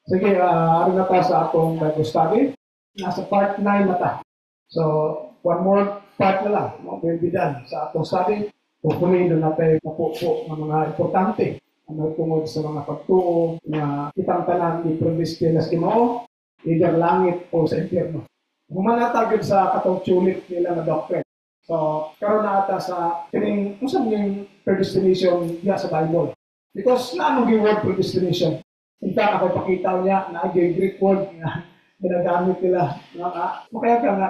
Sige, ari na ta sa atong Bible study. Nasa part 9 na ta. So, one more part na lang. Will be done sa atong study. Hopefully, doon natin napupo ng mga importante ang tungod sa mga pagtuo na kitang tanan ni Provisti na Ginoo, either langit o sa impyerno. Humanatagod sa katong tulit nila na doctrine. So, karon na ata sa kining usab yung predestination niya sa Bible. Because naano yung word predestination? In fact, ako pakita niya na yung Greek word na ginagamit nila. Kaya ka nga,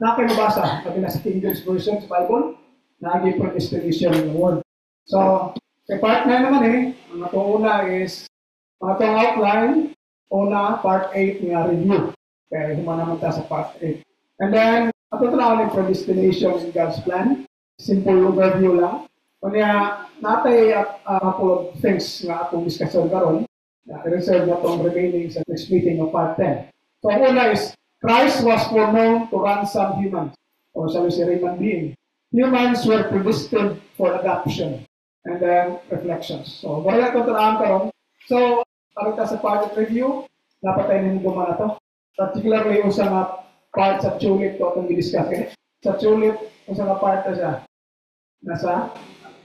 nakakabasa pag nasa King James Version sa Bible, na yung predestination ng word. So, sa part 9 naman ang itong una is, ang itong outline, una, part 8 nga review. Kaya human naman tayo sa part 8. And then, ito na yung predestination in God's plan. Simple overview lang. Kanya, natay a couple of things nga atong discussion karon. I-reserve na itong remaining sa next meeting of part 10. So, ang una is, Christ was foreknown to ransom humans, or shall we say, human being. Humans were predestined for adoption. And then, reflections. So, bala itong tanaan karon. So, parita sa part review, napatay na yung na to. Particularly, yung sa part sa tulip to itong i-discuss. Sa tulip, yung sa part na siya, nasa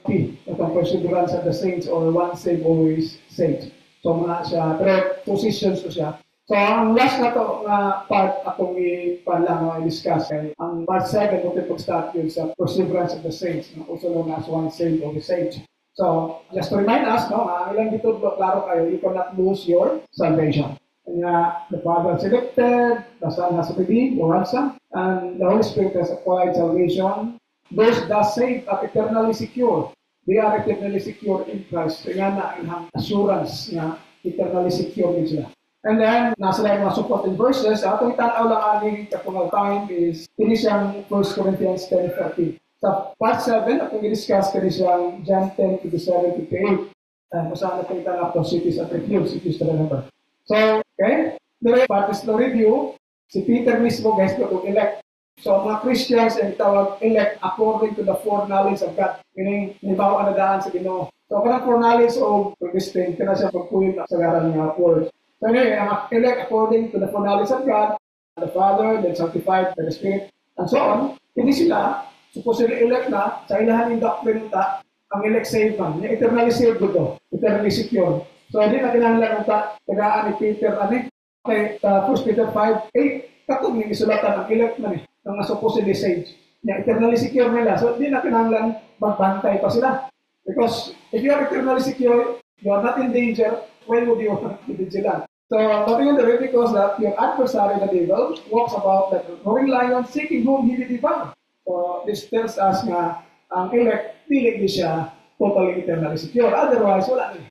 P, itong perseverance of the saints or one saved, always saved. So, muna siya, pero positions ko siya. So, ang last na to nga part akong i-discuss ay ang part 7 kung pag-start yun sa perseverance of the saints, na also known as one saved, always saved. So, just to remind us, no, ilang dito, klaro kayo, you cannot lose your salvation. And the Father has elected, the Son has redeemed, or ransom, and the Holy Spirit has acquired salvation. Those that saved are eternally secure. They are eternally secure in Christ. Kaya na ang assurance na eternally secure din sila. And then, nasa lang mga supporting verses, atong itanaw lang aning kapungal time is, ini siyang 1 Corinthians 10:13. Sa part 7, atong i-discuss kini siyang John 10:57-58. And kung saan natin itanaw itong cities at refuse, if you still remember. So, okay, dire part is the review. Si Peter mismo, guys, itong elect. So, mga Christians ay tawag elect according to the foreknowledge of God. Meaning, nibaw ang nadaan sa Ginoo. So, kanang foreknowledge of predestined, kana siya pagpulit sa ngaran niya word. So, anyway, ang elect according to the foreknowledge of God, the Father, then sanctified by the Spirit, and so on. Hindi sila, supposedly elect na, sa ilahan yung doctrine ta, ang elect saved man. Yung eternally saved ito, eternally secure. So, hindi na kinahanglan ng tagaan ni Peter, okay, 1 Peter 5:8, katong yung isulatan ang elect man ng supposedly saved. Yung eternally secure nila. So, hindi na kinahanglan magbantay pa sila. Because if you are eternally secure, you are not in danger, why would you be vigilant? So, nothing on the way because that your adversary, the devil, walks about like a roaring lion, seeking whom he will devour. So, this tells us na ang elect, hindi siya totally eternally secure. Otherwise, wala na.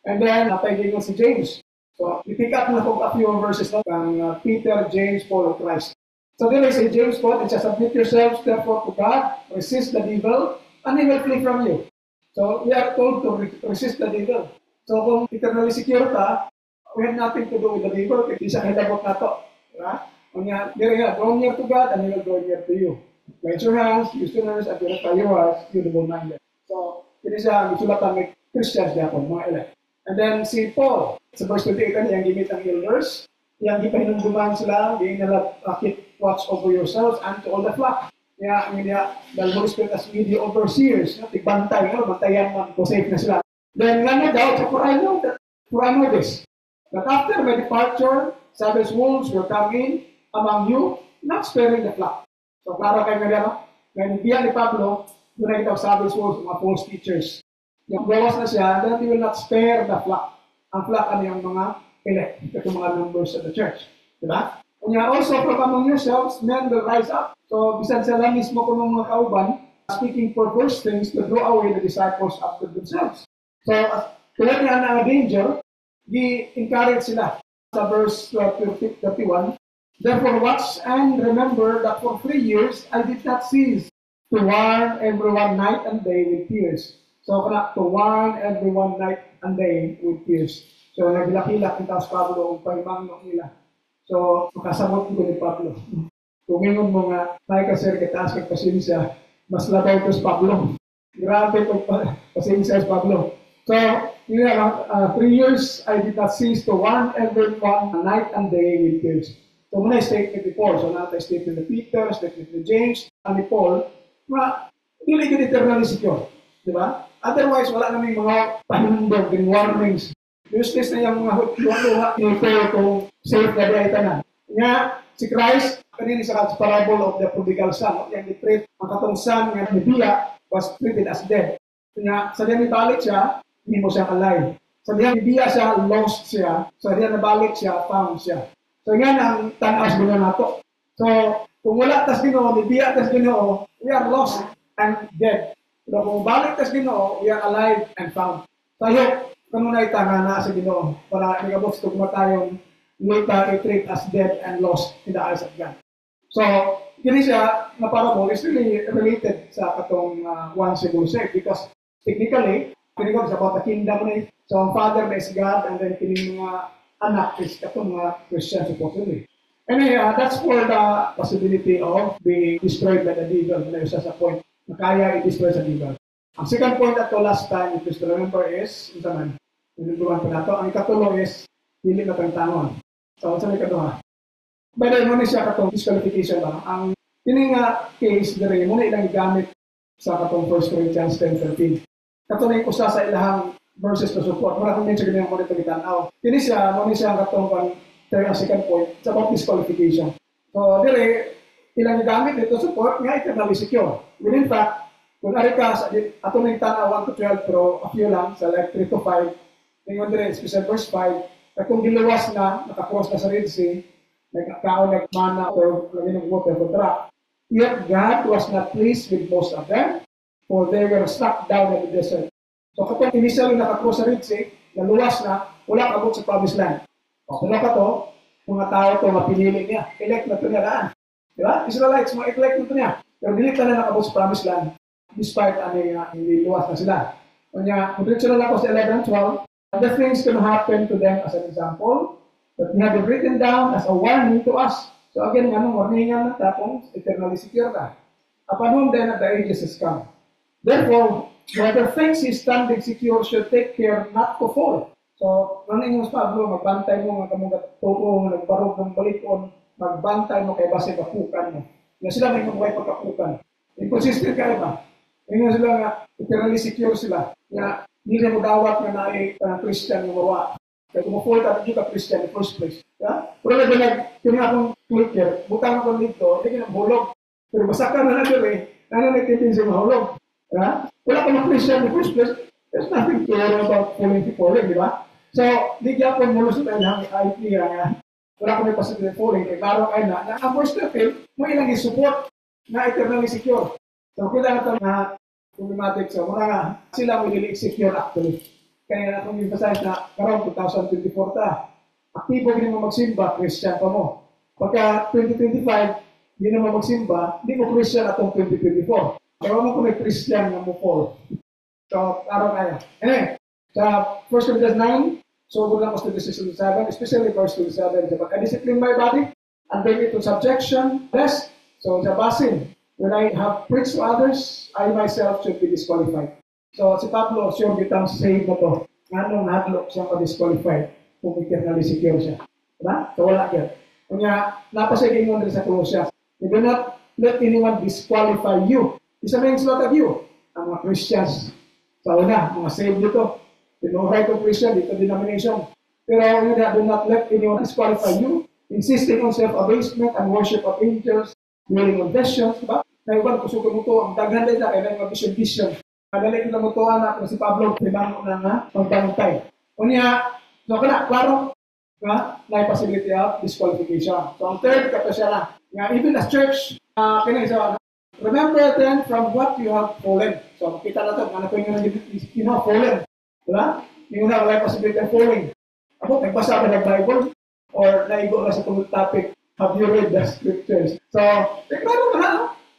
And then, napagiging si James. So, i-pick up na po a few verses na kang Peter, James, Paul, and Christ. So, then I say, James 4, it says, submit yourselves therefore to God, resist the devil, and he will flee from you. So, we are told to resist the devil. So, kung eternally secure ka, we have nothing to do with the devil, kasi siya hilabot na to. Diba? Draw near to God, and he will draw near to you. Raise your hands, you sinners, and purify your hearts, you double-minded. So, hindi siya, isulatan may Christians niya po, mga elect. And then, si Paul, sa verse 28, yung gimit ang elders, yung gipahinungguman sila, yung keep watch over yourselves and to all the flock. Kaya, the Holy Spirit has made you overseers, tigbantay, bantayan man, kung safe na sila. Then, nga na daw, for I know this, that after my departure, savage wolves will come in among you, not sparing the flock. So, klaro kayo nga no? Ngayon, biyan ni Pablo, doon na kita savage wolves, mga false teachers. Yung bawas na siya, that he will not spare the flock. Ang flock ano yung mga elect, yung mga members of the church. Diba? And also, from among yourselves, men will rise up. So, bisan sila mismo kung mga kauban, speaking perverse things to draw away the disciples after themselves. So, kaya niya na danger, i-encourage sila sa verse 31. Therefore, watch and remember that for 3 years I did not cease to warn everyone night and day with tears. So, to warn everyone night and day with tears. So, naglakilak ni Taos Pablo ang paimangno nila. So, makasamot ko ni Pablo. Kung ingon mo nga, may kasir kitaas kag pasensya, mas labaw ko si Pablo. Grabe kong pasensya si Pablo. So, yun lang, 3 years I did not cease to warn everyone night and day with tears. So, muna statement ni Paul. So, nata statement ni Peter, statement ni James, and ni Paul, na hindi ka eternally secure. Di ba? Otherwise, wala namang mga panundog and warnings. Useless na yung mga luha ni Paul kung safe na di ay tanan. Nga, si Christ, kanina sa parable of the prodigal son, yung i-treat ang katong son nga nibiya was treated as dead. Nga, sa diyan nabalik siya, hindi mo siya alive. Sa diyan nibiya siya, lost siya. Sa diyan nabalik siya, found siya. So yan ang tanas mo na nato. So, kung wala tas Ginoo, nibiya tas Ginoo, we are lost and dead. Pero kung balik tas Ginoo, we are alive and found. Tayo, kung na itanga na sa Ginoo, para ikabot sa tugma tayong later i-treat as dead and lost in the eyes of God. So, kini siya na parable is really related sa katong one single save because technically, kini ko sa about the kingdom ni. So, ang father is God and then kini mga anak is katong mga Christian supposedly. Anyway, that's for the possibility of being destroyed by the devil. May isa sa point na kaya i-destroy sa devil. Ang second point ato last time, if you still remember is, isa man, pinunduan pa nato, ang ikatulo is, hindi na tangon. So, sa may kaduha. By the way, muna siya katong disqualification lang. Ang yun nga case, dire, muna ilang igamit sa katong 1 Corinthians 10:13. Katong na yung usa sa ilahang verses to support. Muna kung mention ganyan muna itong itanaw. Muna siya katong second point, it's about disqualification. So, dire, ilang igamit ito support, nga eternally secure. When in fact, kung ari ka, ato na yung tanaw 1 to 12, pero a few lang, sa like 3 to 5, ngayon dire, special verse 5, at kung giluwas na, nakakross na sa Red Sea, nagkakaon, nagmana, or lagay ng water for drop. Yet God was not pleased with most of them, for they were stuck down in the desert. So kapag initially nakakross sa Red Sea, naluwas na, wala kabot sa promised land. O, kung ka to, mga tao to, mapinili niya. Elect na ito niya daan. Diba? Israelites, mga elect na ito niya. Pero dilit na nakabot sa promised land, despite hindi luwas na sila. Kanya, kung dito na ako sa 11-12, the things can happen to them as an example, but we have it written down as a warning to us. So again, anong warningan na tapong eternally secure ka. Upon whom then the ages has come. Therefore, whether things is standing secure should take care not to fall. So, naning mas Pablo, magbantay mo, mga kamugat toko, nagbarog ng balikon, magbantay mo kay base kapukan mo. Yan sila may kabuhay pagkapukan. Inconsistent kayo ba? Ngayon sila nga, eternally secure sila. Nga, hindi na mo dawat na naay Christian yung mawa. Kaya kumufol ka ka Christian in the first place. Yeah? Pero yung akong clicker, butang ko dito, hindi ka nang hulog. Pero basta ka na nagawin, nananagtitin siya mahulog. Yeah? Wala ka ng Christian in the first place, there's nothing to worry about falling, di ba? So, di kaya po mulos na lang ang idea nga, wala ko may positive falling, kaya klaro kayo na ang first step, mo ilang i-support na eternally secure. So, kailangan ito na problematic. So, mga sila mo really secure actually. Kaya akong emphasize na karoon 2024 ta. Aktibo hindi mo magsimba, Christian pa mo. Pagka 2025, hindi na mo magsimba, hindi mo Christian atong 2024. Pero mo kung may Christian na mo fall. So, karoon kaya. Anyway, sa 1 Corinthians 9, so good lang to 27, especially verse 27. I discipline my body and bring it to subjection, lest, so sa basin, when I have preached to others, I myself should be disqualified. So si Pablo, sure bitang save mo to. Anong hadlok siya pa-disqualified kung eternally secure siya. Diba? So wala yan. Kanya, napasagin mo rin sa Colossians. You do not let anyone disqualify you. Isa means lot of you. Ang mga Christians. Sa una, mga saved dito. Tinuhay kong Christian, dito denomination. Pero you do not let anyone disqualify you. Insisting on self-abasement and worship of angels. Dwelling on visions, diba? Naiwan, kusuko mo to, ang daghan din na, kailangan vision. Kadali ko lang mo to, anak, si Pablo, libango na nga, magbantay. Kunya, so kana, klaro, na possibility of disqualification. So, ang third, kato siya lang, nga, even as church, remember then from what you have fallen. So, kita na to, ano ko yung fallen. Diba? Yung una, may possibility of falling. Ako, nagbasa ka ng Bible, or naigo na sa topic, have you read the scriptures? So,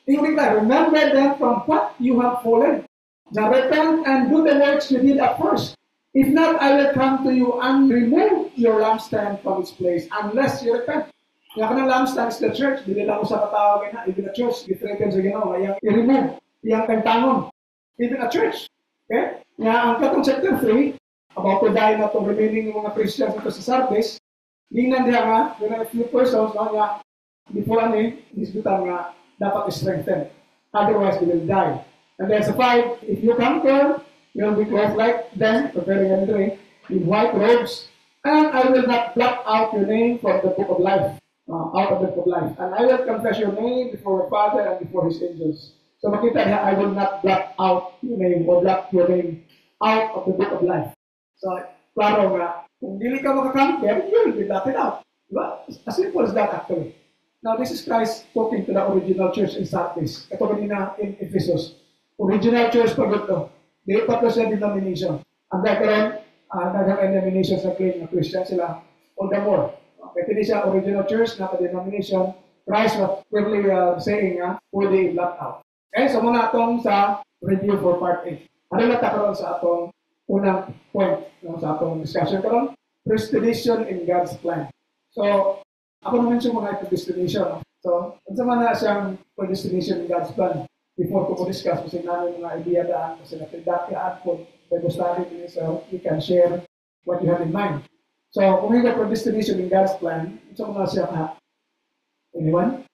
remember then from what you have fallen. Now repent and do the works you did at first. If not, I will come to you and remove your lampstand from its place, unless you repent. Nga ka ng lampstand is the church. Dili lang ko sa katawag na, even the church, i-threaten sa ginawa, yung i-remove, yung kantangon. Even a church. Okay? Nga, ang katong chapter 3, about to die na itong remaining mga Christians ito sa Sardis, tingnan diya nga, there are a few persons nga, before disputan nga, dapat strengthen. Otherwise, they will die. And then sa 5, if you conquer, you'll be clothed like them, preparing and drink, in white robes, and I will not blot out your name from the book of life, out of the book of life. And I will confess your name before the Father and before His angels. So makita niya, I will not blot out your name or blot your name out of the book of life. So, klaro nga, kung dili ka makakamper, you will be blotted out. Diba? As simple as that actually. Now, this is Christ talking to the original church in Sardis. Ito kanina in Ephesus. Original church pa ito. Di pa ito sa denomination. Ang background, denomination sa claim na Christian sila, all the more. Kaya hindi siya original church, not a denomination. Christ was clearly saying, fully blocked out. Okay, so muna itong sa review for part 8. Ano na takaroon sa atong unang point sa atong discussion karon? Predestination in God's plan. So, ako naman siya mga predestination. So, ano sa na siyang predestination in God's plan? Before ko discuss, kasi namin mga idea daan, kasi natin at po, Bible study din, so you can share what you have in mind. So, kung may predestination in God's plan, ano sa mga siya anyone?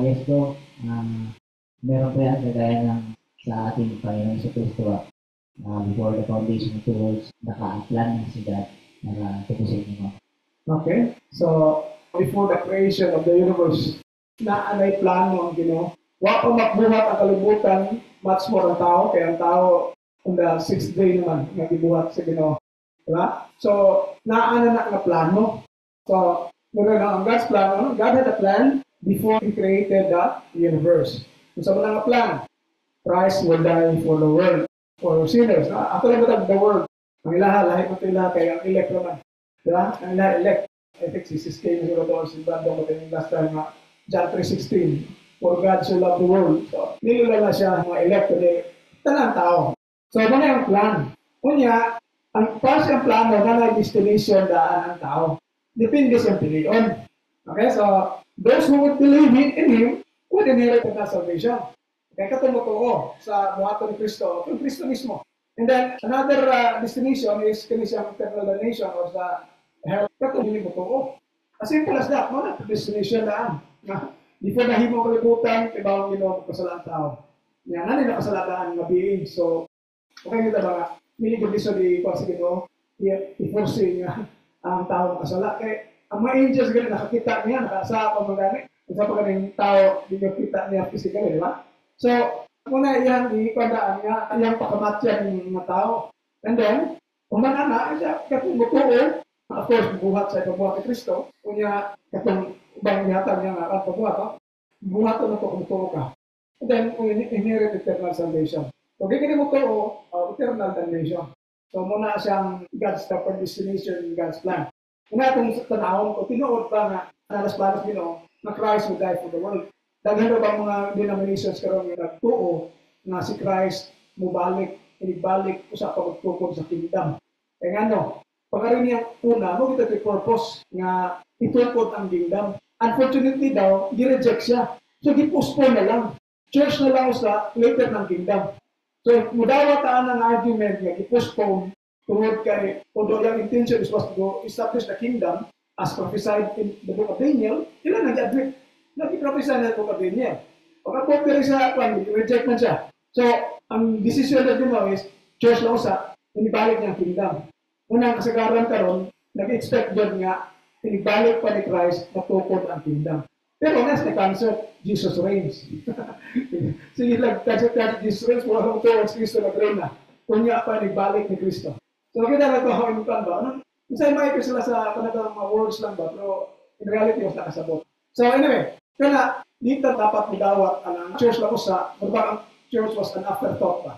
Yes po. Meron po yan kagaya ng sa ating Panginoon sa Kristo. Before the foundation of the world, naka-plan na si God para tupusin mo. Okay, so before the creation of the universe, naanay plano ang Ginoo. Wa pa magbuhat ang kalibutan, much more ang tao, kaya ang tao on the 6th day naman nagibuhat sa Ginoo. Diba? So, naana na plano. So, ang God's plan, God had a plan before He created the universe. So, sa mga plan, Christ will die for the world, for sinners. Ako lang ba the world? Ang ilaha, lahat mo ito kaya ang elect naman. Diba? Ang elect. I think si Siskay na doon si Brandon magaling last time nga John 3:16. For God so loved the world. So, nilulala siya mga elect today. Tanang tao. So, ano yung plan? Kunya, ang pas yung plano na destination daan ang tao. Depende sa piliyon. Okay, so, those who would believe in Him would inherit the salvation. Kaya katumutuo sa buhato ni Kristo, yung Kristo mismo. And then, another destination is kanisang eternal damnation or sa hell. Katumutuo. As simple as that, no? Destination daan. Before nahimo kalibutan, ibang Ginoo kasalanan tao. Yan, nila kasalanan nga being. So, okay nito ba, milig ko diso di ko sa Ginoo, i-force niya ang tao kasala. Kaya, ang mga angels ganun, nakakita niya, nakasa pa magani. Isa pa ganing tao, di nyo kita niya physically, di ba? So, muna yan, ikandaan niya, iyang pakamatyan ng mga tao. And then, kung manana, siya, katong mutuo, of course, buhat sa ipagbuhat ni Kristo, kunya, katong ubang nihatag niya nga, pagbuhat, buhat na ito kung mutuo ka. And then, inherit eternal salvation. So, di mo mutuo, eternal damnation. So, muna siyang God's predestination in God's plan. Kung itong tanahon ko, tinuod pa nga, nalas-balas Ginoo, na Christ will die for the world. Daghan ba mga denominations karon nga nagtuo na si Christ mubalik, inibalik usa pa pagtukod sa kingdom. Kaya nga no, pagkaroon niya una, mo kita purpose nga itukod ang kingdom. Unfortunately daw, di-reject siya. So, di-postpone na lang. Church na lang sa later ng kingdom. So, mudawa taan ang argument nga, di-postpone tungod kay, although yung intention is was to establish the kingdom as prophesied in the book of Daniel, ilan nag-admit. Nag-prophesy na ito ka din niya. Pagka-copy siya, reject man siya. So, ang decision na Ginoo is, church lang sa, inibalik niya ang kingdom. Unang kasagaran karon, nag-expect doon nga, inibalik pa ni Christ, matukod ang kingdom. Pero nas na concept, Jesus reigns. Sige lang, concept Jesus reigns, wala kong towards Kristo na reign na. Kunya pa, inibalik ni Kristo. So, kita na ito, how inukan ba? Isa'y makikita sila sa kanatang mga words lang ba, pero in reality, was nakasabot. So, anyway, kaya dito dapat magawat ang church lang sa, ang church was an afterthought pa.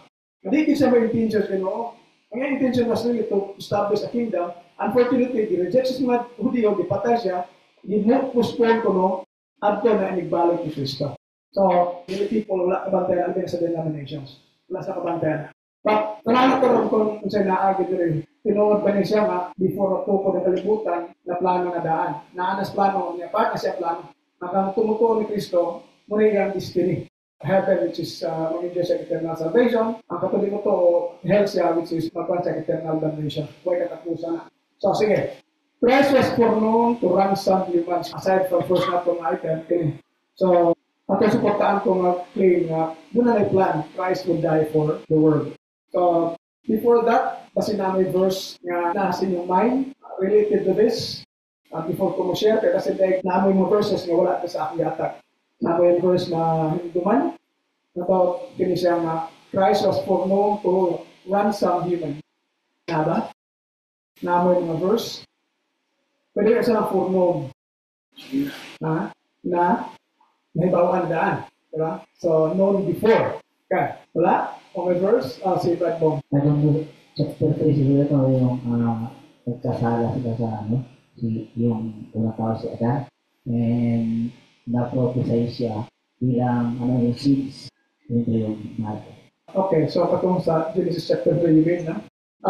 Hindi siya may intention Ginoo. Ang intention was really to establish a kingdom. Unfortunately, di-reject sa mga Hudiyo, di-patay siya, di-postpone ko no, at ko na inigbalik ni Kristo. So, many people wala kabantayan ang sa denominations. Wala sa kabantayan. But, talaga ko rin kung sa'yo naagad rin. Tinuod pa niya siya nga, before ako na kalibutan, na plano na daan. Naanas plano niya, paano siya plano? Nakang tumutuo ni Kristo, muna yung destiny. heaven, which is mag-enjoy sa eternal salvation. Ang katuloy mo to, hell siya, which is magkuhan sa eternal damnation. Huwag katapusan na. So, sige. Christ was foreknown to ransom humans aside from first na itong item. Okay. So, ato suportaan ko nga claim na doon na plan, Christ will die for the world. So, before that, basin na may verse nga nasa inyong mind related to this. Before ko mo-share, kasi like, namin mo verses nga wala sa aking yata. Namin yung verse na hinduman, about kini siya nga, Christ was foreknown to ransom human. Na ba? Namin yung verse. Pwede ka siya na foreknown. Na nahibawan daan. Diba? So, known before. Okay. Wala? O may verse? Si Brad Bong. Naging chapter 3 siguro ito yung nagkasala sila sa yung unang tao si Adan. And na-prophesy siya bilang yung seeds into yung matter. Okay, so patungkol sa Genesis chapter 3 you mean, na?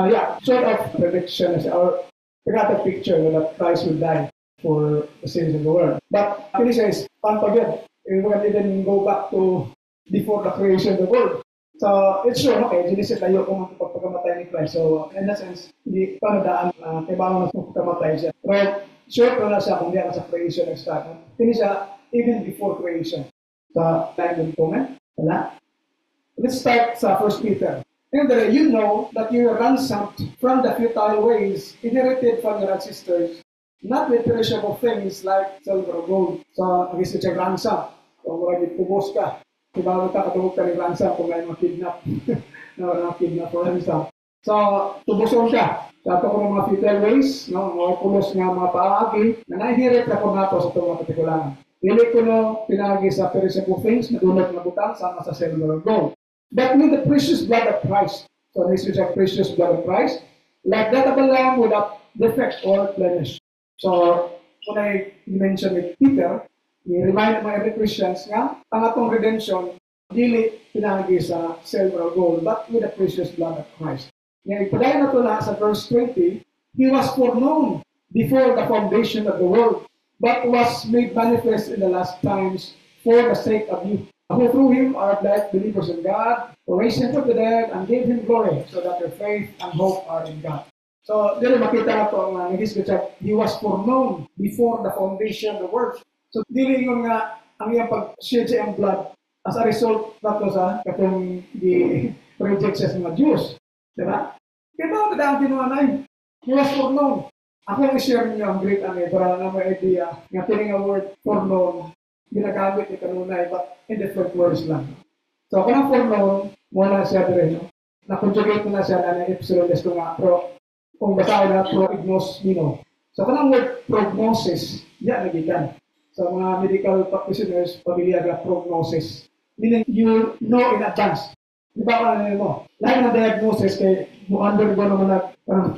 Yeah, sort of prediction or we got a picture that Christ will die for the sins of the world. But it says, pagpagyan, we can even go back to before the creation of the world. So, it's true, okay, Genesis tayo kung pagpagkamatay ni Christ. So, in that sense, hindi pa nadaan, kailangan na pagpagkamatay siya. Pero, sure na siya kung di sa creation ng start. Hindi siya even before creation. Sa time ng comment, wala? Let's start sa 1 Peter. And you know that you are ransomed from the futile ways inherited from your ancestors, not with perishable things like silver or gold. So, nag-isip siya ransom. Kung marami tubos ka, kailangan ka katulog ka ng ransom kung may mga-kidnap. Kidnap or ransom. So, tubuson ka. Sa ito ko ng mga futile ways, mga pulos nga mga paagi, na na-inherit na po nato sa itong mga katikulangan. Dili ko no pinagi sa perishable things na dunod na butang sama sa silver or gold. But with the precious blood of Christ. So this is a precious blood of Christ. Like that of a lamb without defect or blemish. So, when I mentioned with Peter, i-remind mga every Christians nga, ang atong redemption, dili pinagi sa silver or gold, but with the precious blood of Christ. Ngayon, ipadayan na ito na sa verse 20, He was foreknown before the foundation of the world, but was made manifest in the last times for the sake of you, who through him are blessed believers in God, who raised him from the dead and gave him glory, so that their faith and hope are in God. So, dito makita na ito ang nag-isip, he was foreknown before the foundation of the world. So, dili yung nga ang iyang pag-shed sa iyang blood as a result na ito sa katong di-reject sa mga Jews. Diba? Kaya ito, kadang tinuanay. He was foreknown. Ako ang i-share niyo ang great para na may idea nga tining ang word foreknown ginagamit ni kanunay, but in different words lang. So, kung ang foreknown, muna siya rin, no? Na-conjugate mo na siya na epsilon des ko nga, pero kung basahin na prognosmino. So, kung ang word prognosis, yan nagikan. So, mga medical practitioners, pamilyar na prognosis. Meaning, you know in advance. Di ba ano mo? Lahat ng diagnosis kay mo-undergo naman na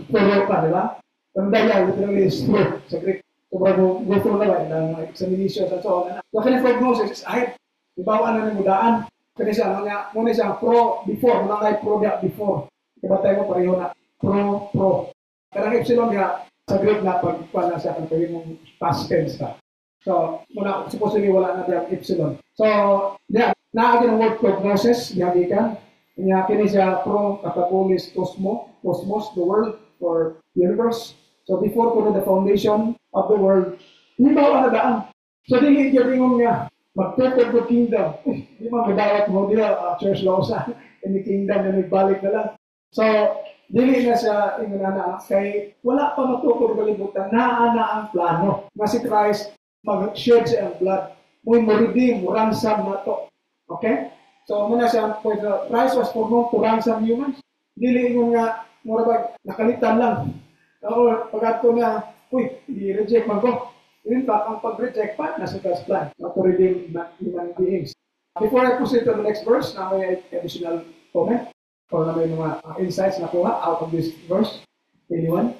puro ka, di ba? Ang daya, literally is true sa Greek. So, bago go through na ba, ng examinations and so on. So, kaya prognosis is ahead. Ibawa na ng mudaan. Kaya siya, muna siya pro before, muna kayo pro niya before. Diba tayo mo pareho na pro. Karang epsilon niya, sa Greek na pagkuhan na siya kung pwede mong past tense ka. So, muna, supposedly wala na diyang epsilon. So, yeah, naagin ang word prognosis, yagi ka. Kanya kini siya pro, katapolis, cosmos, the world, or universe. So, before ko the foundation of the world, hindi ba na daan? So, dili yung ringong niya, mag-perfect the kingdom. Hindi mo magdawat mo diya, church law sa in the kingdom na nagbalik na lang. So, dili na siya inanana kay wala pa matukod kalibutan, naana ang plano na si Christ mag-shed siya ang blood. Muy mo-redeem, ransom na to. Okay? So, muna siya, Christ was foreknown to ransom humans. Dili yung nga, mura ba, nakalitan lang. O, pag-ato na, i-reject man ko. In fact, ang pag-reject pa, nasa God's plan. To redeem human beings. Before I proceed to the next verse, na may additional comment, or na may mga insights na kuha out of this verse, anyone?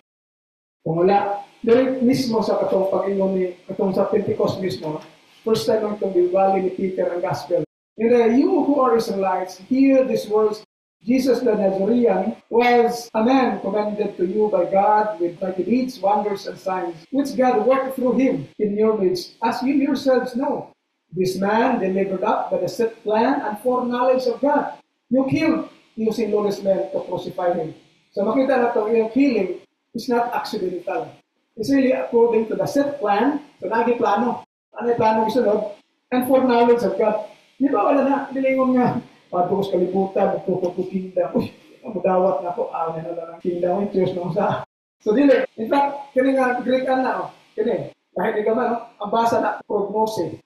Kung wala, direct mismo sa katong pag-ingon ni, katong sa Pentecost mismo, first time lang itong biwali ni Peter ang gospel. And you who are Israelites, hear these words. Jesus the Nazarene was a man commended to you by God with mighty deeds, wonders, and signs, which God worked through him in your midst, as you yourselves know. This man delivered up by the set plan and foreknowledge of God. You killed using lawless men to crucify him. So makita na ito, yung killing is not accidental. It's really according to the set plan. So nagi plano. Ano yung plano isunod? And foreknowledge of God. Di ba wala na, nilingon nga, pagkos kalibutan, magpuputinda, uy, mudawat na ako, na lang ang kingdom, yung Diyos nung sa. So dili, in fact, kini nga Greek na, kini, kahit di ka man, ang basa na prognose.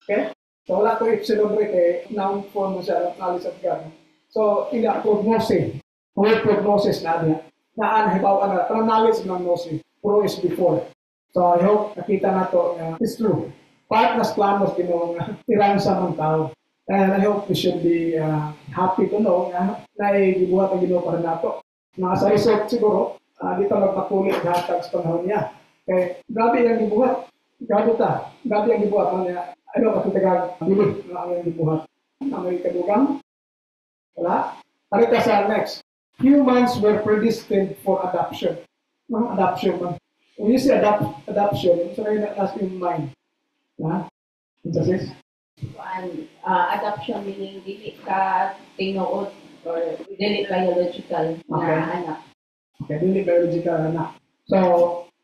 Okay? So wala ko i-celebrate noun form siya, knowledge of God. So, ina prognose. Word prognosis na niya. Naan, hibaw na, pero knowledge ng gnosis. Pro is before. So, I hope nakita na to, it's true. Part nas planos ginawang tirang sa mga tao. And I hope we should be happy to know na ibuhat ang ginawa para nato. Mga sa resort siguro, dito magpakulit hatag sa panahon niya. Kaya grabe ang ibuhat. Grabe ang ibuhat. Ano ka titagang bilig na ang ibuhat. Ang may kadugang. Wala. Halika sa next. Humans were predestined for adoption. Mga adoption man. When you say adoption, so na yung nasa yung mind. Ha? Sis? Adoption meaning dili ka tinuod or dili biological na anak. Okay, dili biological anak. So,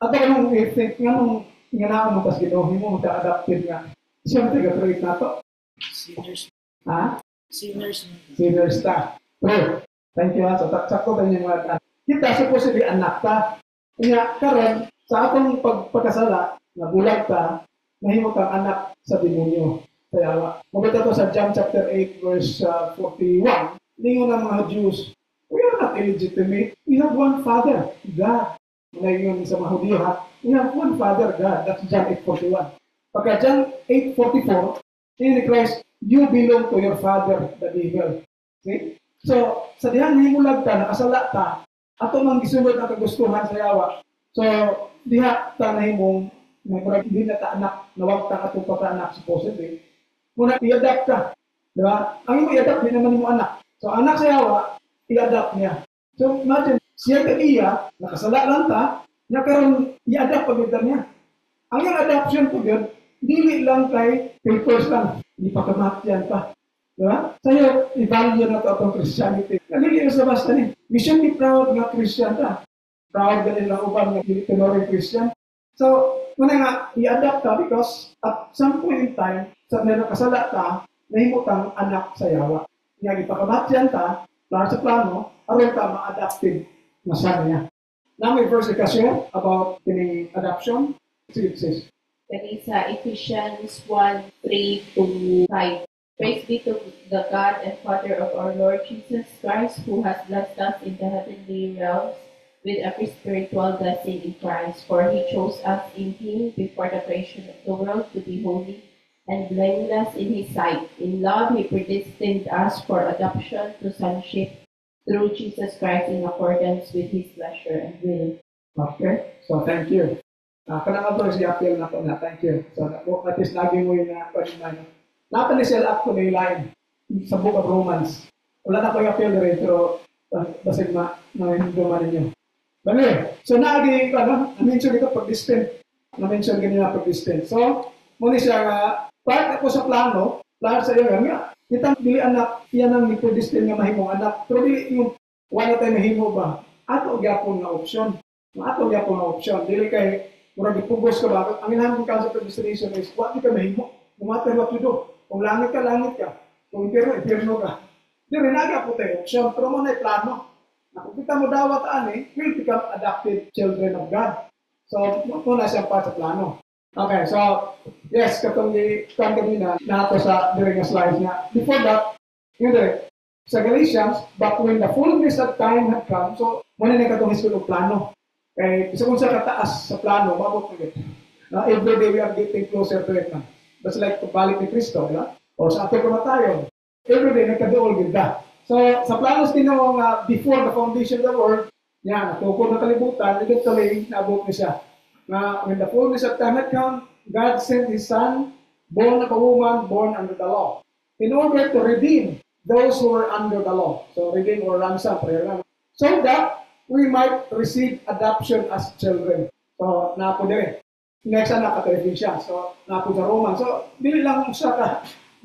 ato kanong i-think nga nung pas ginohi mo ta adopted nga. Siyempre ga-create na to. Sinners. Ha? Sinners ta. Pero, thank you ha. So, sakto tayo yung mga kita supposedly anak ta. Kaya karon sa atong pagkasala, nabulag ta, nahimo kang anak sa demonyo. Kaya, maganda to sa John chapter 8 verse 41. Lingon ng mga Jews, we are not illegitimate. We have one Father, God. Ngayon sa mga Hudyo ha, we have one Father, God. That's John 8:41. Pagka John 8:44, in Christ, you belong to your father, the devil. See? So, sa dihan himulag ta, nakasala ta, ato mang gisulod ang kagustuhan sa yawa. So, diha ta nahimong may murag hindi na ta anak, nawag ta atong pagka-anak supposedly. Muna i-adapt ka. Di ba? Ang imo i-adapt, di naman mo anak. So, anak sa yawa, i-adapt niya. So, imagine, siya ka iya, nakasala lang ta, niya karon i-adapt pag niya. Ang yung adoption po yun, dili lang kay papers lang. Hindi pa kamatyan pa. Diba? Sa'yo, i-value na ito atong Christianity. Nalili na sa basta ni. We should be proud nga Christian ta. Proud ka nila upan nga tinori Christian. So, muna nga, i-adapt ka because at some point in time, sa meron kasala ta, nahimo kang anak sa yawa. Nga, ipakamatyan ta, plan sa plano, aron ka ma-adapted na sa niya. Now, may first discussion about the adoption. Sige, sis. That is Ephesians 1:3-5. Praise be to the God and Father of our Lord Jesus Christ, who has blessed us in the heavenly realms with every spiritual blessing in Christ. For he chose us in him before the creation of the world to be holy and blameless in his sight. In love, he predestined us for adoption to sonship through Jesus Christ in accordance with his pleasure and will. Okay, so thank you. Kanang ako si appeal na po na, thank you. So, at least lagi mo yung pag-iman. Napanisel up ko na yung line sa Book of Romans. Wala na ko yung appeal rin, pero basig na-hinduman ninyo. Bale, so naagi, na-mention ito pag-distant. Na-mention ganyan na pag-distant. So, muna siya nga, part ako sa plano sa iyo nga, kitang dili anak, yan ang nipodistant nga mahimong anak. Pero dili yung, wala tayo mahimo ba? Ato gyapon na option. Dili kay, murag ipugos ka ba? Ang inahang council predestination is, what di ka mahimo? No matter what you do. Kung langit ka. Kung impyerno ka. Di rin aga po tayo option. Pero mo na plano. Na kung kita mo dawat will become adopted children of God. So, muna siyang part sa plano. Okay, so, yes, katong kanina, nato sa during the slides niya. Before that, yun rin, sa Galatians, but when the fullness of time had come, so, muna na katong history of plano. Kaya, isa kung sa kataas sa plano, mabot na ito. Every day we are getting closer to it na. That's like pabalik ni Kristo, diba? O sa ating kamatayon. Every day, nagkadool ganda. So, sa planos din before the foundation of the world, yan, natukod na kalibutan, eventually, naabot niya siya. Na when the fullness of time had come, God sent His Son, born of a woman, born under the law, in order to redeem those who were under the law. So, redeem or ransom, prayer lang. So that we might receive adoption as children. So, napo din. next anak ka Ephesians. So, napo sa Roman. So, dili lang sa ka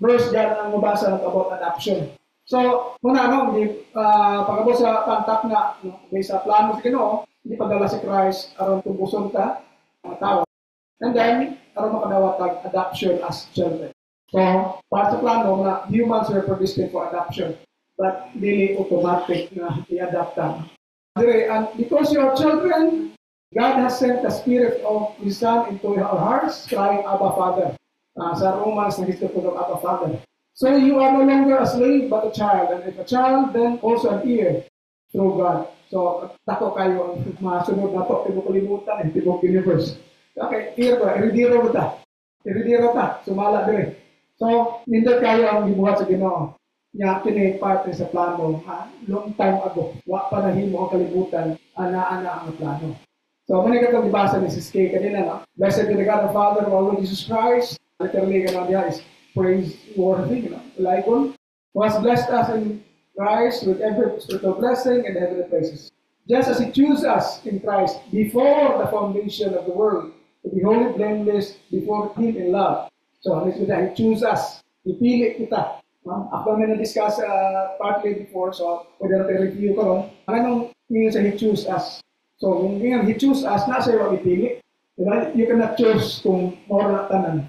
verse dyan ang mabasa na about adoption. So, muna, pagkabot sa contact na, based sa plano sa Ginoo, hindi padala si Christ aron tumbuson ka, mga tao. And then, aron makadawat adoption as children. So, para sa plano na humans were predestined for adoption, but dili automatic na i-adapt them. And because you are children, God has sent the Spirit of His Son into our hearts, crying, Abba, Father. Sa Romans, nag-isip ko ng Abba, Father. So you are no longer a slave, but a child. And if a child, then also an heir through God. So, tako kayo ang masunod na to, tibok kalimutan, tibok universe. Okay, heir ko, iridiro ta. Iridiro ta, sumala dire. So, nindot kayo ang gibuhat sa Ginoo. Nya kini parte sa plano, long time ago. Wa pa nahimo ang kalibutan, ana-ana ang plano. So, muna katong ibasa ni Sis Kay kanina, no? Blessed be the God the Father of our Lord Jesus Christ. Literally, ganun diya is praiseworthy, Lygon, who has blessed us in Christ with every spiritual blessing and heavenly places. Just as He chose us in Christ before the foundation of the world, to be holy, blameless before Him in love. So, He chose us. Ipili kita. Ako na na-discuss partly before, so pwede natin review ko ron. Anong mean sa He choose us? So, kung ngayon He choose us, nasa iyo ang ipili. Diba? You cannot choose kung more na tanan.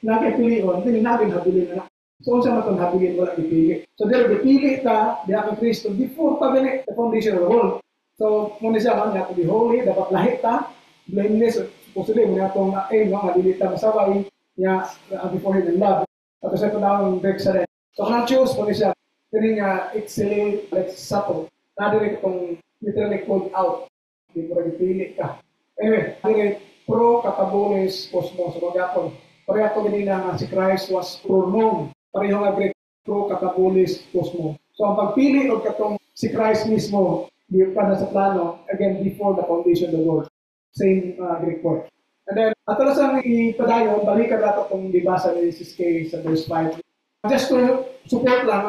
Nakipilion, hindi natin habilin na. So, unsa man itong habilin, wala ipili. So, dahil ipili ta, diya kang Kristo, before pa gani, the foundation of the world. So, muna siya, you have to be holy, dapat lahit ta, blameless, supposedly, muna itong aim, madili ta masaway, niya, before Him in love. Tapos ito na ang break sa rin. So, kung choose mo siya, kini nga, excellent, like, subtle. Nadirin itong literally called out. Hindi mo rin ipili ka. Anyway, nadirin, pro katabolis cosmos. So, magyapon. Pareha ito ganina nga si Christ was pronoun. Pareho nga Greek, pro katabolis cosmos. So, ang pagpili o katong si Christ mismo, di pa na sa plano, again, before the foundation of the world. Same Greek word. And then, at talasang ipadayon, balikan natin itong dibasa ni Sis Kay sa verse 5. Just to support lang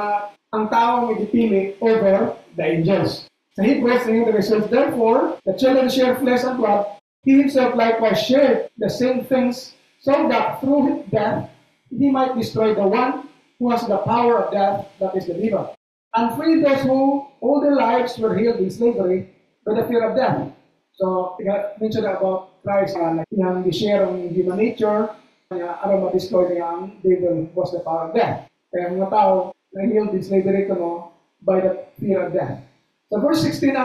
ang taong ipili over the angels. Sa Hebrews, the says, therefore, the children share flesh and blood, He Himself likewise shared the same things, so that through death, He might destroy the one who has the power of death, that is the devil, and free those who all their lives were held in slavery by the fear of death. So, mentioned about Christ, yung share ang human nature, aram ma-destroy niya ang devil was the power of death. Kaya mga tao na held in slavery ko by the fear of death. So, verse 16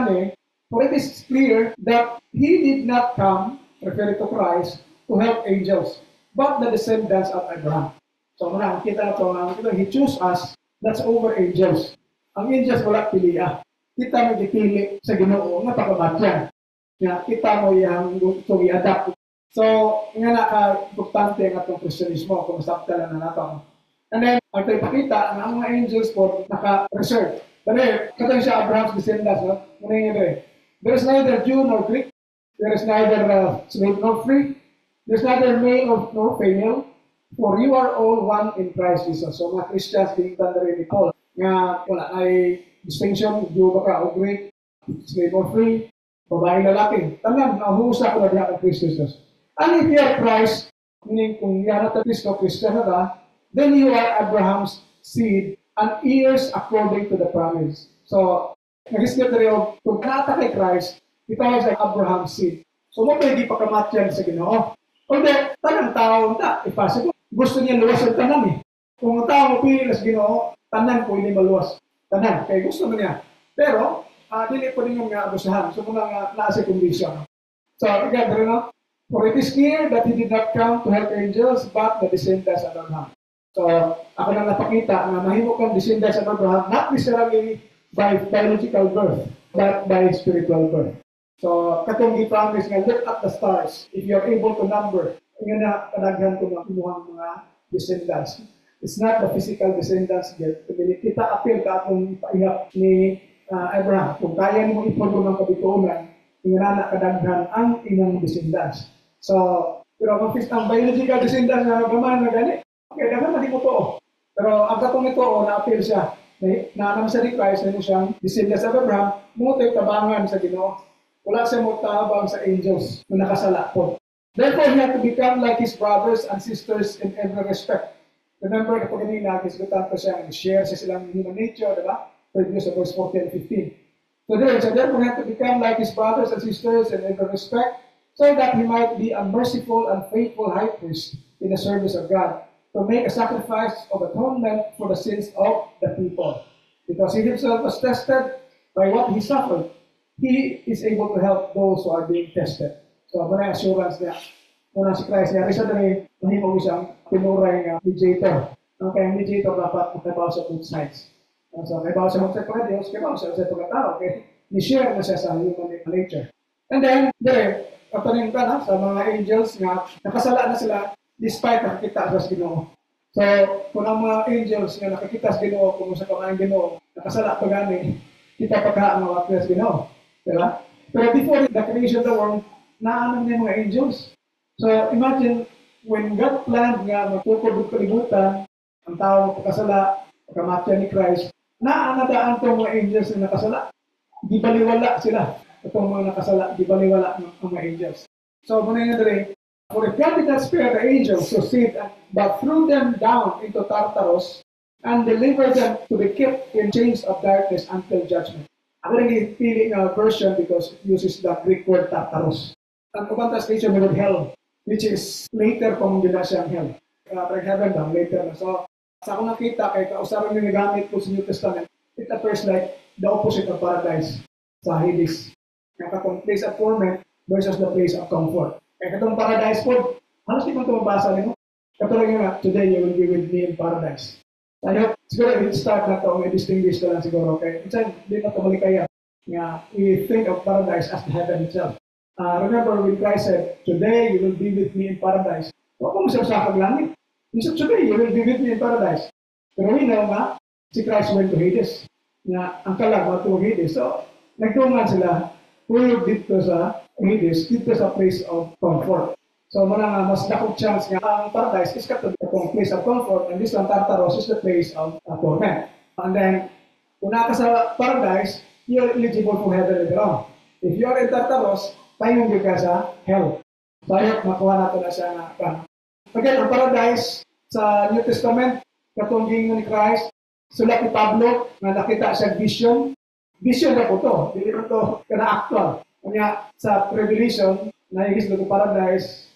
for it is clear that He did not come, referring to Christ, to help angels, but the descendants of Abraham. So, muna, kita na ito, He chose us, that's over angels. Ang angels wala piliya. Kita mo dipili sa Ginoo nga pagkamatyan. Nga, kita mo yung gusto i-adapt. So, nga naka-importante ang atong Kristyanismo kung masakta lang na nato. And then, ang tayo pakita, ang mga angels po naka-reserve. But katang siya Abraham's descendants, no? There is neither Jew nor Greek. There is neither slave nor free. There is neither male nor female. For you are all one in Christ Jesus. So, mga Christians, binigtan na rin ni Paul. Nga, wala ay distinction, Jew ba ka o Greek, slave or free, babae lalaki. Tangan, nahusa ko na diya kay Jesus. And if you are Christ, meaning kung yan at Kristo, Christian na ka, then you are Abraham's seed and heirs according to the promise. So, nag-isip na rin kung nata kay Christ, ito ay like Abraham's seed. So, mo pwede pagkamatyan sa Ginoo. Kundi, tanang tao na, possible. Gusto niya luwas ang tanan Kung ang tao mo pili sa Ginoo, tanan pwede maluwas. Tanan, kaya gusto mo niya. Pero, dili po ninyo nga abusahan. So, muna nga nasa condition. So, again, for it is clear that He did not come to help angels, but the descendants of Abraham. So, ako na napakita na mahimo kang descendants of Abraham, not necessarily by biological birth, but by spiritual birth. So, katong gi-promise nga, look at the stars. If you're able to number, nga na kadaghan ko ng imuhang mga descendants. It's not the physical descendants yet. Kita apil ka atong ipaihap ni Abraham. Kung kaya mo ipon ng kabituunan, ingana kadaghan ang inyong descendants. So, pero kung ang biological descendants na nagaman na gani, okay, dapat mali mo to. Pero ang katong ito, na-appeal siya. Naanam siya ni Christ, na siyang descendants of Abraham, mo tayo tabangan sa Ginoo. Wala siya mo tabang sa angels na nakasala po. Therefore, he had to become like his brothers and sisters in every respect. Remember, ito kanina, gisgutan ko siya, share siya silang human nature, diba? Previous sa verse 14 and 15. So therefore, he had to become like his brothers and sisters in every respect, so that he might be a merciful and faithful high priest in the service of God, to make a sacrifice of atonement for the sins of the people. Because he himself was tested by what he suffered, he is able to help those who are being tested. So, muna assurance niya. Muna si Christ niya. Isa na mahimo isang pinuray nga mediator. Okay, mediator dapat makabaw sa both sides. So, may bawa sa mga sa Diyos, may bawa sa pagkatao. Okay, ni-share na siya sa human nature. And then, katanin ka na sa mga angels nga, nakasala na sila despite nakakita sa Ginoo. So, kung ang mga angels nga nakakita sa Ginoo, kung sa pamain Ginoo, nakasala pa gani, kita pagka ang mga sa Ginoo. Diba? Pero before the creation of the world, naanong niya mga angels. So, imagine, when God planned nga magpupulog kalibutan, ang tao pagkasala, pagkamatya ni Christ, naanadaan itong mga angels na nakasala. Di baliwala sila. Itong mga nakasala, di baliwala ng mga angels. So, muna nga rin, for if God did not spare the angels to sin, but threw them down into Tartarus, and delivered them to be kept in chains of darkness until judgment. Ako rin pili ng version because it uses the Greek word Tartarus. Ang ibang translation with hell, which is later kung gina siyang hell. Like heaven daw, later na. So, sa akong nakita, kay kausaran yung nagamit po sa New Testament, it appears like the opposite of paradise sa Hades. Yung katong place of torment versus the place of comfort. Kaya katong paradise po, halos di mo ito mabasa nyo. Katulad nga, today you will be with me in paradise. Tayo, siguro it start na ito, may distinguish na lang siguro. Okay? Minsan, di na ito malikaya. We think of paradise as the heaven itself. Remember when Christ said, today you will be with me in paradise. Huwag mo siya sa langit. He said, today you will be with me in paradise. Pero we know nga, si Christ went to Hades. Ang kalag, went to Hades. So, nagtungan sila, tulog dito sa Hades, dito sa place of comfort. So, muna mas dakong chance nga, ang paradise is katulad itong place of comfort, and this one, Tartarus, is the place of torment. And then, kung naka sa paradise, you're eligible for heaven later on. If you are in Tartarus, tayo ka sa hell. So, ayun, makuha natin na siya na kan. Again, ang paradise sa New Testament, katungging ni Christ, sulat ni Pablo, na nakita siya vision. Vision na po ito. Hindi po ito kana-actual. Kanya sa Revelation, naigis na paradise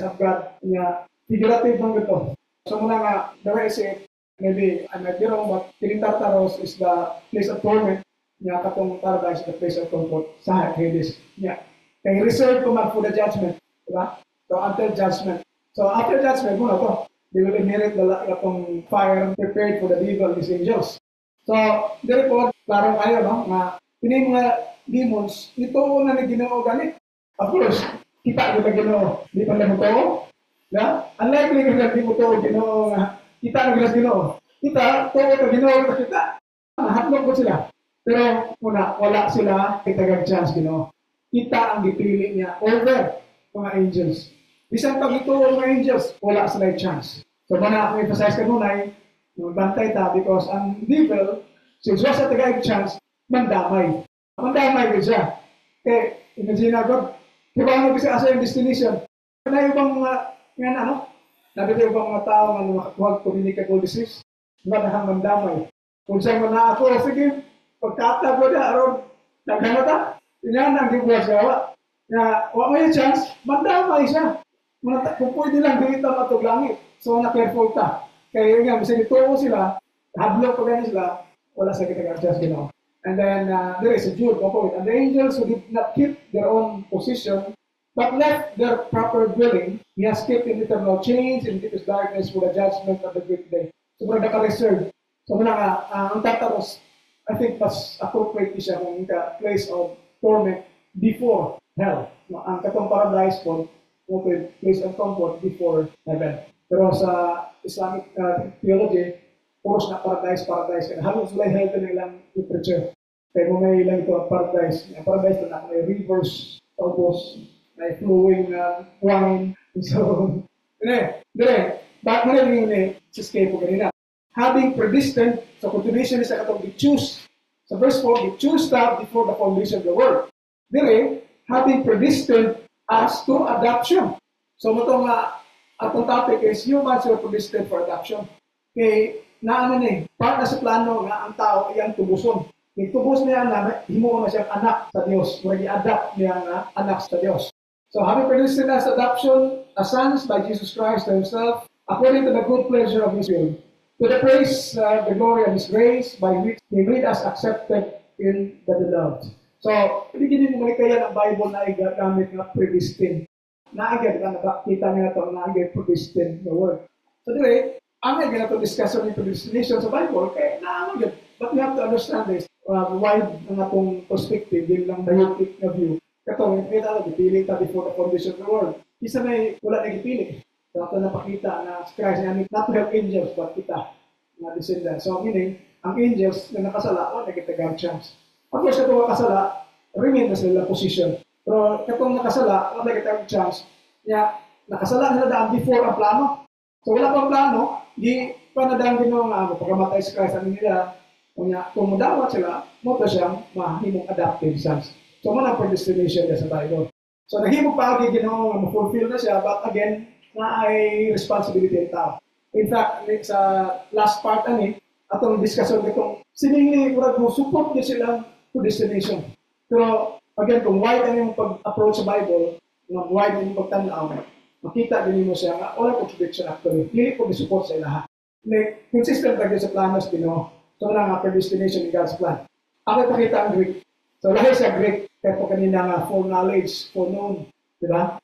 of God. Kanya, figurative lang ito. So, muna nga, the way I say it, maybe I might be wrong, but Piling Tartarus is the place of torment. Kanya, katong paradise is the place of comfort sa Hades. Kanya, kaya reserve ko man for the judgment. Diba? So, until judgment. So, after judgment, muna to. They will inherit the fire prepared for the devil and his angels. So, therefore, klaro kayo, no? Nga, pinay mga demons, ito na ni Ginoo ganit. Of course, kita ko na Ginoo. Di pa na mo to? Yeah? Unlikely na di mo to Ginoo nga. Kita na Ginoo. Kita, to ka Ginoo ka kita. Hatlog ko sila. Pero, muna, wala sila kitagag chance Ginoo. Kita ang dipili niya over mga angels. Bisan pag ito mga angels, wala sila chance. So, muna ako emphasize kanunay, bantay ta because ang devil, since wala sa tagaig chance, mandamay. Mandamay ko siya. Okay, imagine ako, kaya ano kasi asa yung destination? Kaya ibang mga, nga ano, nabito ibang mga tao nga huwag communicable disease, manahang mandamay. Kung saan mo na ako, sige, pagkata ko na, aron, naghanata, inanang gibuwas gawa. Na, wala mo yung chance, mandamay siya. Kung pwede lang, di ito matog langit. So, na-careful ta. Kaya nga, kasi nito sila, hablok pa ganyan sila, wala sa kitag-adjust, you know. And then, there is a Jude, and the angels who did not keep their own position, but left their proper dwelling, he has kept in eternal chains and deepest darkness for the judgment of the great day. So, muna naka-reserve. So, muna nga, ang Tartarus, I think, mas appropriate siya kung the place of torment before hell. Ang katong paradise po, place of comfort before heaven. Pero sa Islamic theology, puros na paradise. Halos wala heaven ng ilang literature. Kaya mo may ilang ito ang paradise. Ang paradise na may rivers, tapos may flowing wine. So, dire, bakit mo na yung escape ko kanina? Having predestined, so continuation is sa katong choose. Sa verse 4, we choose that before the foundation of the world. Dire, having predestined us to adoption. So mo nga atong topic is humans were predestined for adoption. Kay naano ni, part na sa plano nga ang tao iyang tubuson. Kay tubos niya na himo na siyang anak sa Dios, mura gi-adapt niya nga anak sa Dios. So having predestined as adoption as sons by Jesus Christ himself, according to the good pleasure of his will, to the praise, the glory of his grace, by which he made us accepted in the beloved. So, hindi gini mo malikayan ang Bible na igagamit nga predestined. Naagad ka nakakita nga ito, naagad predestined the word. So, dire, ang nga ito discussion ng predestination sa Bible, kaya naagad. But we have to understand this, wide ang atong perspective, yun lang biotic na view. Kato, may tala, dipili ta before the foundation of the world. Isa may wala na gipili. So, ito napakita na si Christ niya, not to help angels, but kita, na descendant. So, meaning, ang angels na nakasala, o nagkitagang chance. Of course, katong nakasala, remain na sila position. Pero katong nakasala, wala nagkitagang chance, niya, nakasala nila daan before ang plano. So, wala pang plano, di pa na daan ginawa nga, pagkamatay si Christ, ano nila, kung madawat sila, mo pa siyang mahimong adopted sons. So, man ang predestination niya sa Bible. So, nahimong pa ginawa nga, ma-fulfill na siya, but again, na ay responsibility ng tao. In fact, sa last part atong discussion itong sinili murag mo support niya silang predestination. Pero again, kung wide ang yung pag-approach sa Bible, wide ang yung pagtanaw, makita din mo siya nga wala contradiction actually. Dili ko support sa ilaha. Like, consistent lagi sa planos Ginoo. So wala nga predestination in God's plan. Ako pakita ang Greek. So lahi sa Greek, kaya po kanina nga foreknowledge, foreknown, di ba?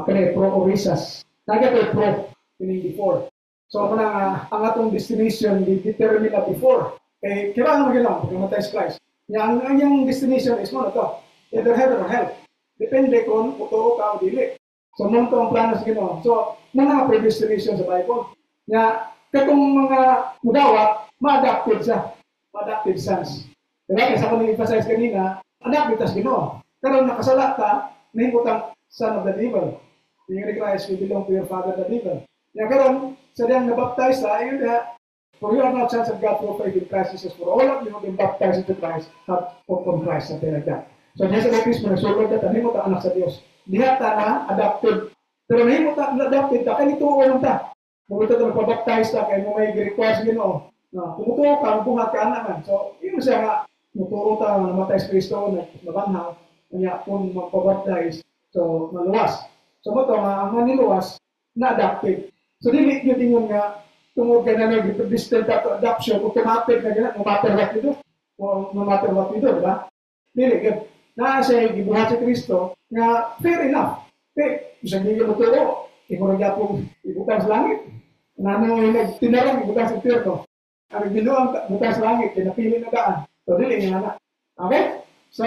Kanina pro-orisas. Nagkakay pro, meaning before. So ako na ang atong destination determine na before. Kaya kailangan mo gano'n, pagkamatay si Christ. Ang yung destination is mo na to. Either heaven or hell. Depende kung totoo ka o dili. So mong to ang plano sa gano'n. So, mga predestination sa Bible. Nga, katong mga mudawat, ma-adapted siya. Ma-adapted sons. Kaya kasi ako nag-emphasize kanina, adapted tas gano'n. Pero nakasala ka, nahimutang son of the devil. Yung Christ, we belong to your father the devil. Kaya karon sa diyang nabaptize sa ayun na, for you are not sons of God through faith in Christ Jesus. For all of you have been baptized into Christ, have hope from Christ, something like that. So niya sa Christ mo, nagsulod ka, nahimot ang anak sa Diyos. Diha ta na adopted. Pero nahimot ang adopted ka, kaya ito ulam ta. Mugito ta magpabaptize ta, kaya mo may request Ginoo. Kumutuo ka, buhat ka naman. So, yun siya nga, muturo ta, namatay sa Kristo, nabanhaw, kanya kung magpabaptize, so maluwas. So mo to, ang maniluwas, na-adopted. So, dili nyo tingin nga, tungod ka na nag-predestined to adoption, automatic na gano'n, no matter what you do. No matter what you do, diba? Dili, good. Na siya, gibuhat si Kristo, nga, fair enough. Okay, isang hindi mo turo, ikuragya pong ibutang sa langit. Nano yung nagtinarang ibutang sa tiro. Ang ginuang ibutang sa langit, pinapili na daan. So, dili nga na. Okay? So,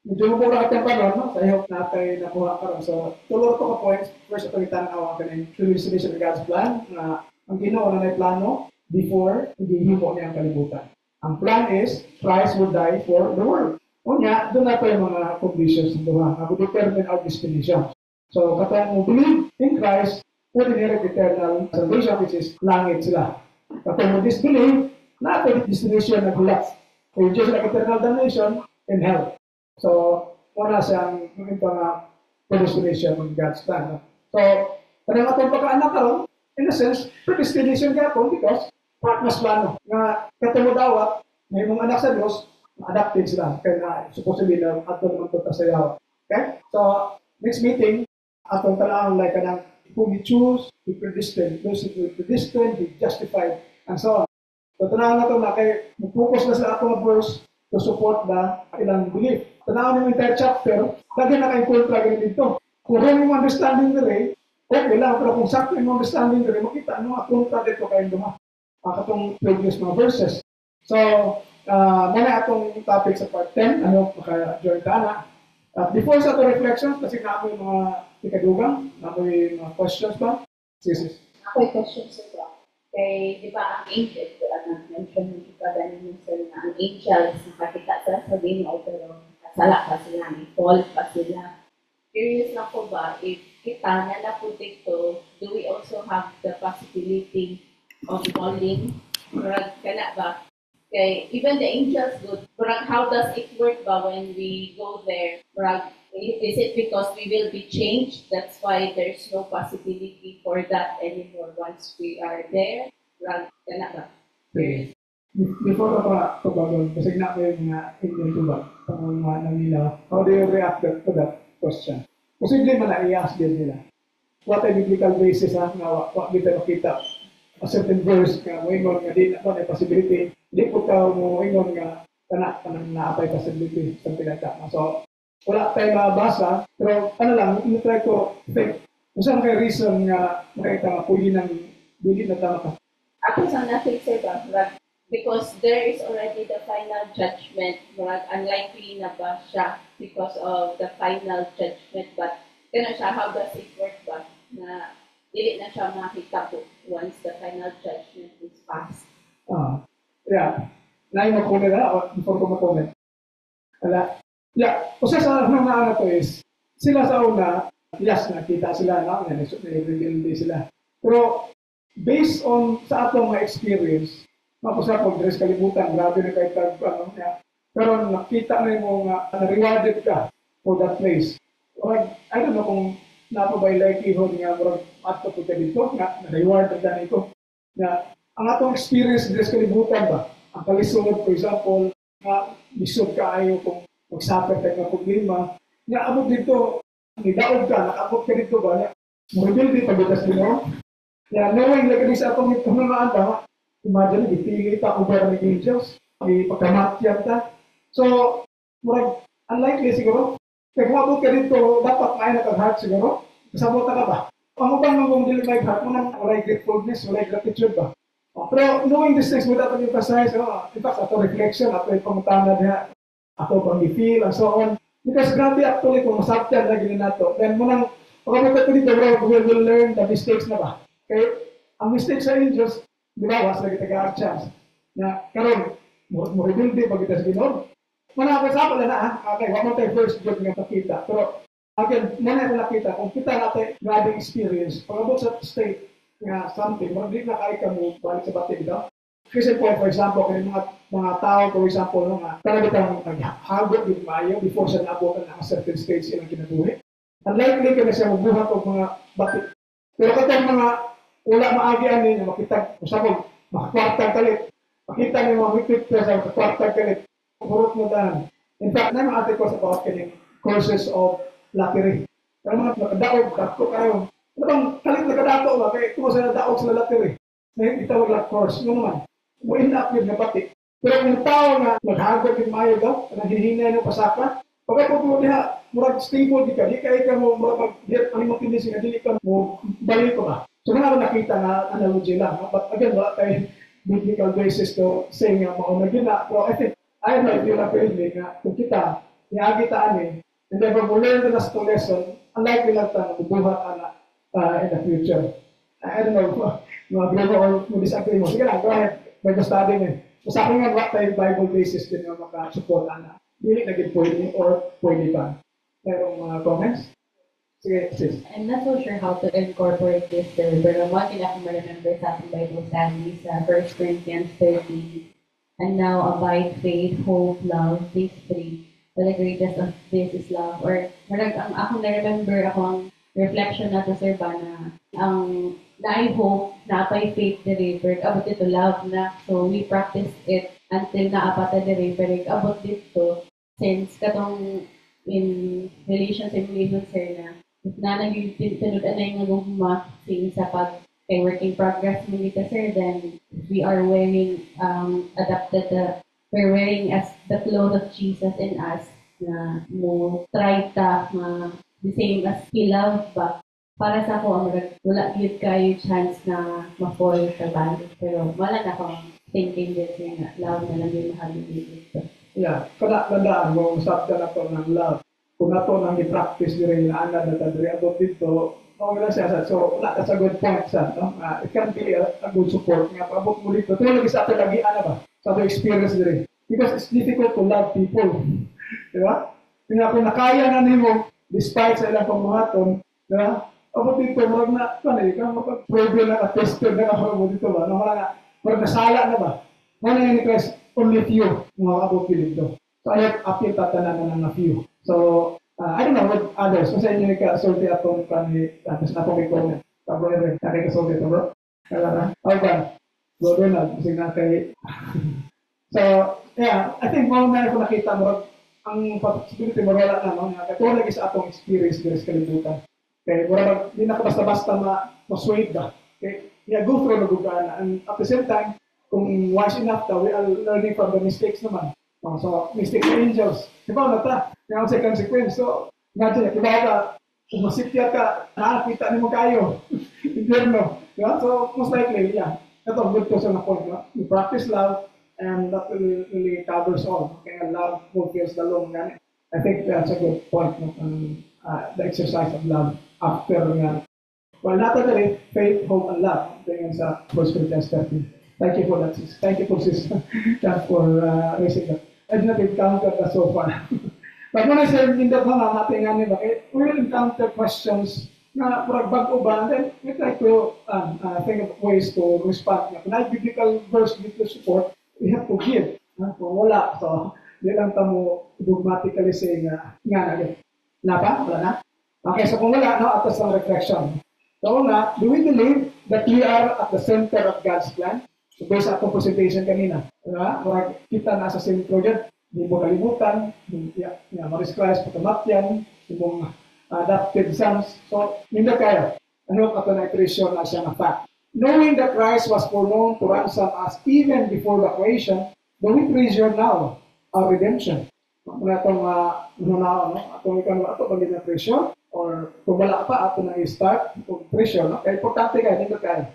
medyo mura ka pa ron, no? Sa ihop natin nakuha ka ron. So, tulor ko ka points. First, ito yung tanaw ka ng predestination of God's plan. Na ang Ginoo na may plano before hindi himo niya ang kalibutan. Ang plan is, Christ will die for the world. O niya, doon na pa yung mga conditions ng duha. Na will determine our destination. So, kapag mo believe in Christ, would inherit eternal salvation, which is langit sila. Kapag mo disbelieve, na ito yung destination na gulat. So, yung just like eternal damnation in hell. So, wala siyang predestination ng God's plan. No? So, parang atong pagkaanak ka ron, in a sense, predestination ka po because part mas plano. Nga katumudawat, may mga anak sa Diyos, adapted sila. Kaya na, supposedly, na atong naman ito tasayaw. Okay? So, next meeting, atong talaan like kanang whom we choose, we predestined. Those who we predestined, we justified, and so on. So, tanaw na ito na kay mag-focus na sa atong verse to support the ilang belief. Tanaw ng entire chapter, lagi na kayong kontra ganyan dito. Kung wrong yung understanding nila, okay lang, pero kung sakto yung understanding nila, makita ano nga kontra dito kayong duha. Katong previous mga verses. So, muna atong topic sa part 10, maka-join ka na. Before sa ito reflections, kasi namin mga ikadugang, namin mga questions ba? Sis. Ako yung question sa ito. Kaya, di ba, ang angel, mention mo pa ganun yung sir na ang angels, nakakita sa sabihin mo, pero kasala pa sila, may fault pa sila. Curious na ko ba, if kita na naputik to, do we also have the possibility of falling? Murag kana ba? Okay, even the angels good. Murag, how does it work ba when we go there? Murag, Is it because we will be changed? That's why there's no possibility for that anymore once we are there. Right? Okay. Before ako tubagon, kasi na ko yung mga Indian tubag, pang mga nila, how do you react to that question? Posible man na i-ask din nila. What a biblical basis ha, nga wa kita makita. A certain verse nga mo ingon nga di na ko na possibility, di po ka mo ingon nga kanang naapay possibility something like that. So wala tayo mabasa, pero ano lang, try ko think. Kung saan kay reason nga makita nga pwede nang dili na tama ka. Ako sa nothing say ba, because there is already the final judgment, unlikely na ba siya because of the final judgment, but kaya siya, how does it work ba, na dili na siya makita po once the final judgment is passed. Yeah. Nain mag-comment na, before ko mag-comment. Wala. Yeah, kasi sa mga ano to is, sila sa una, yes, nakita sila, nag-reveal din sila. Pero, based on sa atong mga experience, mapusap pag dress kalibutan, grabe na kahit ano niya. Pero nakita na mo nga, na-rewarded ka for that place. Or, I don't know kung napabay likelihood nga, murag ato po ka dito, nga, na-rewarded na nito. Na, ang atong experience dress kalibutan ba? Ang kalisod, for example, nga, lisod ka ayo kung magsapit ka ng problema. Nga, abot dito, nidaog ka, nakabot ka dito ba? Muribil di pagbukas din ako. Nga, knowing like sa atong pamamaan ba, imagine, ipili pa kung bara ng angels, ipagkamatyan ta. So, murag, unlikely siguro. Kaya kung abot ka dito, dapat may nakag-heart siguro. Kasabot ka ba? Ang ubang mong dili may heart mo nang walay gratefulness, walay gratitude ba? Pero knowing these things without an emphasize, in fact, ato reflection, ato yung pangutana niya, ato pang-feel, and so on. Because grabe actually, kung masabtan na gini nato, then mo nang, pagkamutat ko dito, we will learn the mistakes na ba? Okay? Ang mistakes sa angels, di ba, was lagi taga-chance. Na, karon mo rebuild din pag ito sa Ginoo. Manakasama na okay, wala mo tayo first job nga nakita. Pero, again, muna na nakita, kung kita natin grabe experience, pag-abot sa state nga something, hindi na kaya ka mo balik sa batid, no? Kasi for example, kaya mga tao, for example, nga, talagang naghagot din maayo before siya naabotan ng certain stage silang kinabuhi. Unlikely ka na siya magbuhat o mga batid. Pero katong mga wala maagian ninyo, makita, usapog, makakwartag kalit. Makita niyo mga wikit ka sa makakwartag kalit. Kurot mo daan. In fact, na mga articles about kining courses of lottery. Pero mga nakadaog, dako kayo. Ano bang kalit nakadato ba? Kaya kung sa nadaog sa lottery, na itawag lang course. Ano naman? Mo-end up yun na pati. Pero kung tao nga, maghagod yung mayo daw, nanghihinay ng pasaka, pagka po po niya, murag stable di ka mo murag mag-animatinis nga, di ka mo balik ko ba? So nga nakita na analogy lang. But again, wala tayo biblical basis to say nga mauna gina. Pero I think, I don't know if you're afraid nga, kung kita, niagi ta ani, and then we learn the last lesson, unlikely lang ta, mabubuhat ana in the future. I don't know, mga or disagree mo. Sige lang, go ahead. May study niyo. So sa akin nga, wala tayo Bible basis din nga makasupport ana. Hindi naging pwede or pwede pa. Merong mga comments? Sige, sis. I'm not so sure how to incorporate this there, but one thing I can remember sa ating Bible study sa 1 Corinthians 13. And now abide faith, hope, love, these three. But the greatest of this is love. Or ang akong na-remember, akong reflection na to Sir Bana, ang na-hope, na-apply faith delivered, abot ito love na. So we practice it until na-apata delivered, abot dito. Since katong in relation sa relation sir na na nag-tinudan na yung nagumuma sa pag kay working progress mo dito sir, then we are wearing we're wearing as the clothes of Jesus in us na mo try ta the same as he love ba para sa ako wala gyud kayo chance na ma-fall sa bali, pero wala na akong thinking this na love na lang yung mahal dito. Yeah, kada mo usap na to ng love. Kung nato nang i-practice dire na ana na tadiri abot dito, wala siya so wala ka sa good point sa no. It can be a good support nga paabot mo dito. Tulo lagi sa ato lagi ana ba? Sa ato experience dire. Because it's difficult to love people. Di ba? Kung nakaya na nimo despite sa ilang pambuhaton, di ba? Abot dito mo na kanay ka mapag-prove na attested na ako dito ba? No, wala na. Pero nasala na ba? Wala ni Christ only few mga abot dito. So, ayat apil tatanan na ng few. So, I don't know with others. Kung sa inyo nagkasulti akong tapos na akong comment. Pablo rin, nakikasulti ito bro. Kaya na, okay. Go Donald, kasi na kay... So, yeah, I think mga na ako nakita mo, ang possibility mo wala na, no? Katulad sa atong experience dito sa kalibutan. Okay, wala di na ka basta-basta ma-swayed ba. Okay, yeah, go through na gugaan. And at the same time, kung wise enough ta, we are learning from the mistakes naman. So, mistakes of angels. Diba na ta? Kaya sa consequence. So, imagine, diba ka, kung masipya ka, nakakita ni mo kayo. Inferno. Diba? So, most likely, yeah. Ito, good question na point. Diba? You practice love, and that really covers all. Kaya love fulfills the law. I think that's a good point. No? The exercise of love after well, not only faith, hope, and love. Tingnan sa 1 Corinthians 13. Thank you for that, sis. Thank you for sis. For raising that. I did not encounter that so far. But when I said in the natin nga nila, we will encounter questions na bago ba, and then we try to think of ways to respond. Kung may biblical verse dito support, we have to give. Kung wala, so, di lang tamo dogmatically saying nga na. Wala pa? Wala na? Okay, so kung wala, no, atas ang reflection. So nga, do we believe that we are at the center of God's plan? So based sa atong presentation kanina, diba? Kita nasa sentro dyan, hindi mo kalimutan, Maris Christ, pagkamatyan, yung adopted sons. So, hindi kayo. Ano ka ito na iteration na siya na fact. Knowing that Christ was foreknown to ransom us even before the creation, do we treasure now our redemption? Muna itong atong ikaw ito bagay na treasure, or kung wala pa, ito na i-start, itong treasure. No? Kaya importante kayo, hindi kayo.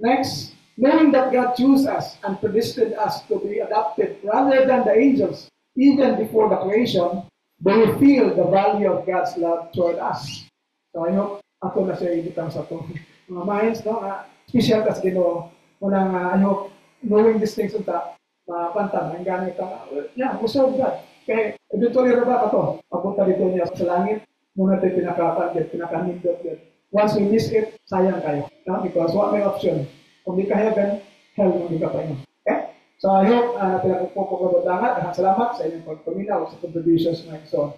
Next, knowing that God chose us and predestined us to be adopted rather than the angels, even before the creation, do we feel the value of God's love toward us? So I hope ako na siya ibitang sa ito. Mga minds, no? Special kasi Ginoo. Unang, I hope, knowing these things unta, mapantang, ang ganit ang, yeah, we serve God. Kaya, eventually raba ka to. Papunta dito niya sa langit, muna tayo pinakanindot yun. Once we miss it, sayang kayo. No? Because what may option? Kung di ka heaven, hell, kung di ka pa yun. Okay? So I hope, pinagpupukabot langat. Salamat sa inyong pagpaminaw sa contributions na ito.